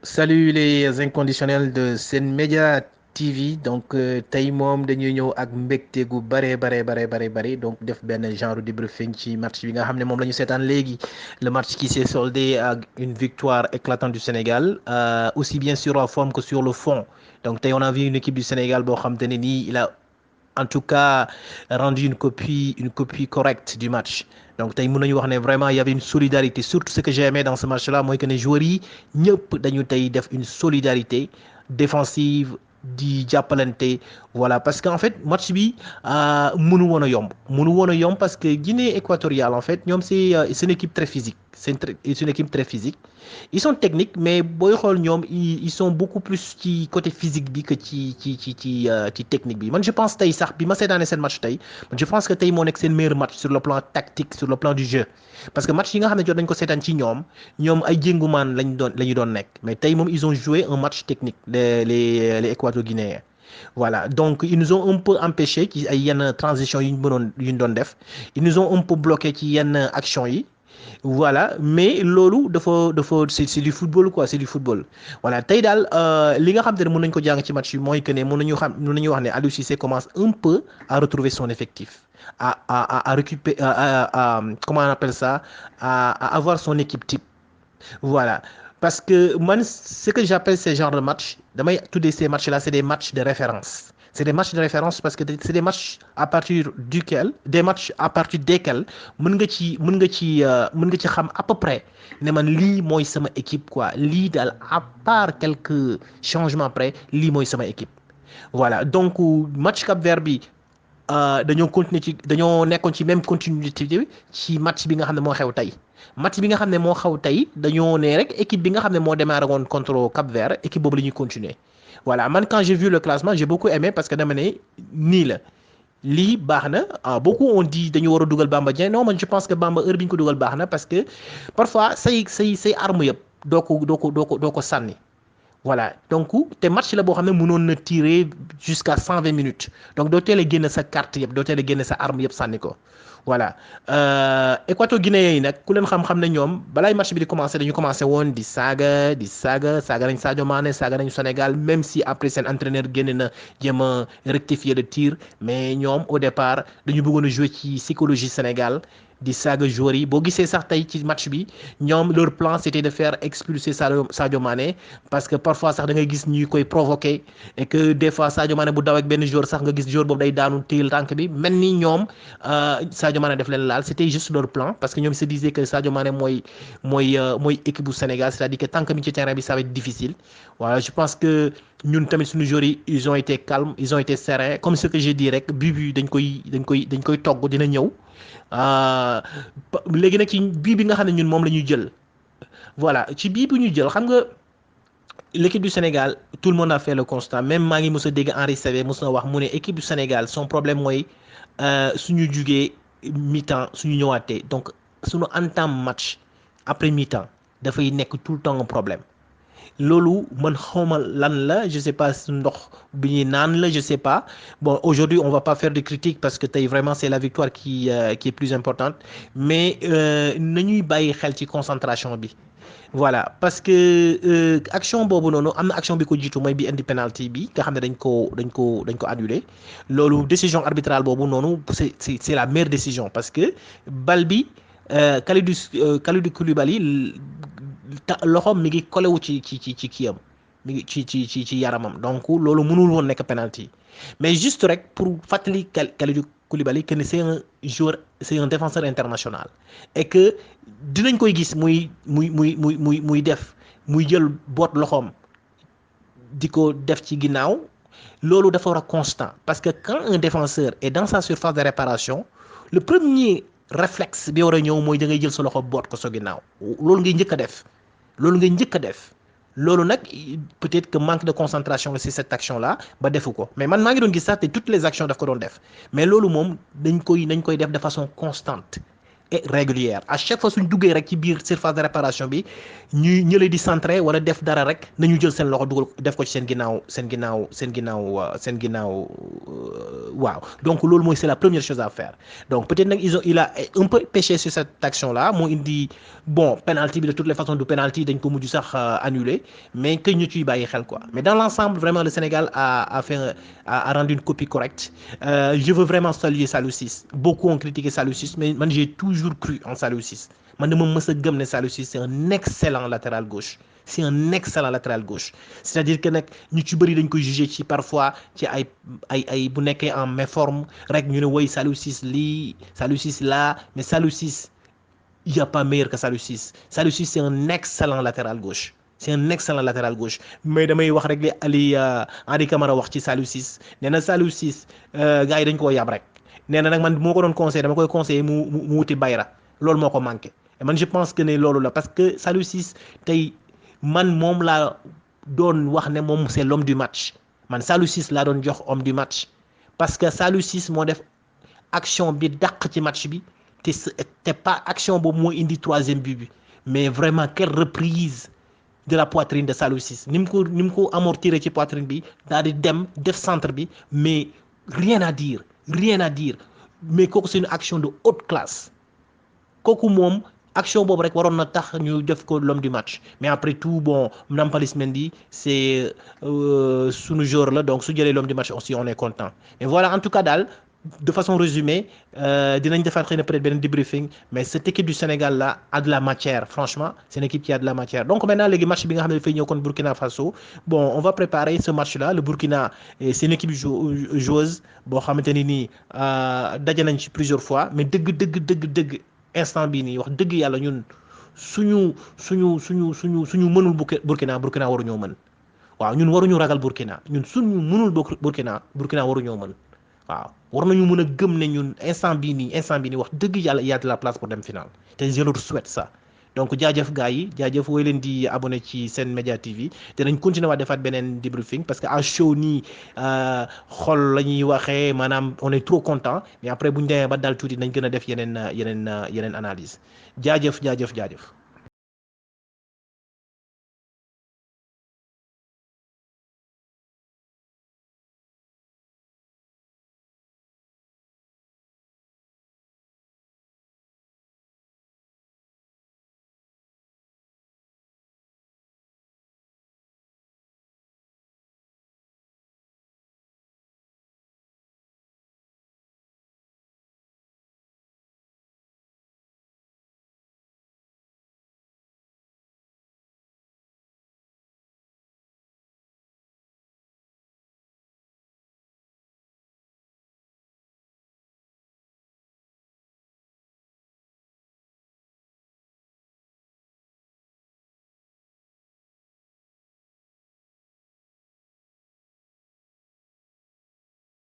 Salut les inconditionnels de Sen Média TV donc tey moom dañuy ñëw ak mbégte gu bare donc def benn genre débriefing ci match bi nga xam ne moom la ñu seetaan léegi le match qui s'est soldé ak une victoire éclatante du Sénégal aussi bien sur la forme que sur le fond donc tey on a vu une équipe du Sénégal boo xam te ne nii il a en tout cas rendu une copie correcte du match donc tey mën nañu wax ne vraiment il y avait une solidarité surtout ce que j'ai aimé dans ce match là mooy que ne joueurs yi ñëpp dañu tey def une solidarité défensive di jàppalante voilà parce que en fait match bi mënu woon a yomb parce que Guinée équatoriale en fait ñoom c'est une équipe très physique c'est une équipe très physique ils sont techniques mais booy xool ñoom ils sont beaucoup plus ci côté physique bi que ci technique bi man je pense tey sax bi ma seetaane seen match tey man je pense que tey moo nekk seen meilleur match sur le plan tactique sur le plan du jeu parce que match yi nga xam ne jot nañ ko seetaan ci ñoom ay jéngumaan la ñu doon nekk mais tey moom ils ont joué un match technique les Équato-Guinéens voilà donc ils nous ont un peu empêché ci ay yenn transition yu ñu doon def ils nous ont un peu bloqué ci yenn action yi voilà mais loolu c'est du football quoi c'est du football voilà tey daal li nga xam te ne mën nañu ko jàng ci match bi mooy que ne mën nañu wax ne Aliou Cissé commence un peu à retrouver son effectif à récupérer comment on appelle ça à avoir son équipe type voilà parce que man ce que j'appelle ces genres de matchs damay tuddee ces matchs là c'est des matchs de référence c'est des matchs de référence parce que c'est des matchs à partir duquel des matchs à partir desquels mën nga ci xam à peu près ne man lii mooy sama équipe quoi lii daal à part quelques changements près lii mooy sama équipe voilà donc match Cap-Vert bi dañoo nekkoon ci même continuité bi ci match bi nga xam ne moo xew tey match bi nga xam ne moo xew tey dañoo ne rek équipe bi nga xam ne moo démarré woon contre Cap-Vert équipe boobu la ñuy continuer voilà man quand j'ai vu le classement j'ai beaucoup aimé parce que dama ne nii la lii baax na beaucoup on dit dañu war a dugal Bamba Dieng non man je pense que Bamba heure bi ñu ko dugal baax na parce que parfois say arme yëpp doo ko sànni voilà donc te match la boo xam ne mënoon na tirer jusqu'à 120 minutes donc doo teel a génne sa carte yëpp doo teel a génne sa arme yëpp sànni ko voilà Équato-Guinéens yi nag ku leen xam-xam ne ñoom balaay match bi di commencer dañu commencer woon di saaga nañ Sadio Mané saaga nañu Sénégal même si après seen entraîneur génne na jéem a rectifier le tir mais ñoom au départ dañu bëggoon a jouer ci psychologie Sénégal di saaga joueurs yi boo gisee sax tey ci match bi ñoom leur plan c'était de faire expulser Sadio Mané parce que parfois sax da ngay gis ñuy koy provoquer et que des fois Sadio Mané bu daw ak benn joueur sax nga gis joueur boobu day daanu téel tànk bi mel ni ñoom Sadio Mané def leen laal c'était juste leur plan parce que ñoom se disaient que Sadio Mané mooy équipe bu Sénégal c'est-à-dire que tant que mi ci terrain bi ça va être difficile voilà je pense que ñun tamit suñu joueurs yi ils ont été calmes ils ont été sereins comme ce que j'ai dit rek bi dañ koy togg dina ñëw léegi nag ci bi nga xam ne ñun moom la ñuy jël voilà ci bu ñu jël xam nga l'équipe du Sénégal tout le monde a fait le constat même maa ngi mos a dégg Henri Saivet mos na wax mu ne équipe du Sénégal son problème mooy suñu jugee mi-temps suñu ñëwaatee donc suñu entame match après mi-temps dafay nekk tout le temps un problème loolu man xawma lan la je sais pas ndox bi ñuy naan la je sais pas bon aujourd'hui on va pas faire de critiques parce que tey vraiment c'est la victoire qui est plus importante mais nañuy bàyyi xel ci concentration bi voilà parce que action boobu noonu am na action bi ko jiitu mooy bi indi penalty bi nga xam ne dañ ko annulé loolu décision arbitrale boobu noonu c'est la meilleure décision parce que bal bi Kalidou Koulibaly loxoom mi ngi collé wu ci kiyam mi ngi ci yaramam donc loolu mënul woon nekk penalty mais juste rek pour fàttali Kalidou Koulibaly que c'est un joueur c'est un défenseur international et que dinañ koy gis muy def muy jël boot loxoom di ko def ci ginnaaw loolu dafa war a constant parce que quand un défenseur est dans sa surface de réparation le premier réflexe bi war a ñëw mooy da ngay jël sa loxo boot ko sa ginnaaw loolu ngay njëkk a def loolu nag peut-être que manque de concentration c'est cette action là ba defu ko mais man maa ngi doon gis sax te toutes les actions daf ko doon def mais loolu moom nañ koy def de façon constante et régulière à chaque fois suñ duggee rek ci biir surface de réparation bi ñuy ñële di centrer wala def dara rek nañu jël seen loxo dugal def ko ci seen ginnaaw waaw donc loolu mooy c'est la première chose à faire donc peut-être nag il a un peu péché sur cette action là moo indi bon penalty bi de toutes les façons du penalty dañ ko mujj sax annulé mais que ñu ciy bàyyi xel quoi mais dans l'ensemble vraiment le Sénégal a rendu une copie correcte je veux vraiment saluer Saliou Ciss beaucoup ont critiqué Saliou Ciss mais man j'ai toujours cru en Saliou Ciss man dama mës a gëm ne Saliou Ciss c'est un excellent latéral gauche c'est un excellent latéral gauche c'est-à-dire que nag ñu ci bëri dañ koy juger ci parfois ci ay bu nekkee en méforme rek ñu ne woy Saliou Ciss lii Saliou Ciss là mais Saliou Ciss il y a pas meilleur que Saliou Ciss Saliou Ciss c'est un excellent latéral gauche c'est un excellent latéral gauche mais damay wax rek li Henri Camara wax ci Saliou Ciss nee na Saliou Ciss gars yi dañ koo yab rek nee na nag man moo ko doon conseillé dama koy conseillé mu wuti Bayra loolu moo ko manqué et man je pense que ne loolu la parce que Saliou Ciss tey man moom laa doon wax ne moom c'est l'homme du match man Saliou Ciss laa doon jox homme du match parce que Saliou Ciss moo def action bi dàq ci match bi te pas action boobu moo indi troisième but bi mais vraiment quelle reprise de la poitrine de Saliou Ciss ni mu ko amortiré ci poitrine bi daal di dem def centre bi mais rien à dire mais kooku c'est une action de haute classe kooku moom action boobu rek waroon na tax ñu def ko l'homme du match mais après tout bon Nampalys Mendy c'est sunu joueur la donc su jëlee l'homme du match aussi on est content mais voilà en tout cas daal de façon résumée dinañ defaat xëy na peut-être benn débriefing mais cette équipe du Sénégal là a de la matière franchement c'est une équipe qui a de la matière donc maintenant léegi match bi nga xam ne dafay ñëw kon Burkina Faso bon on va préparer ce match là le Burkina c'est une équipe joueuse boo xamante ni nii daje nañ ci plusieurs fois mais dëgg instant bii nii wax dëgg yàlla ñun suñu mënul Burkina waruñoo mën waaw ñun waruñu ragal Burkina ñun suñu mënul Burkina waruñoo mën waaw war nañu mën a gëm ne ñun instant bii nii wax dëgg yàlla y a de la place pour dem final te je leur souhaite ça donc jaajëf gars yi jaajëf woy leen di abonné ci Sen Média TV dinañ continuer waa defaat beneen débriefing parce que à chaud nii xol la ñuy waxee maanaam on est trop content mais après bu ñu demee ba dal tuuti nañ gën a def yeneen analyse jaajëf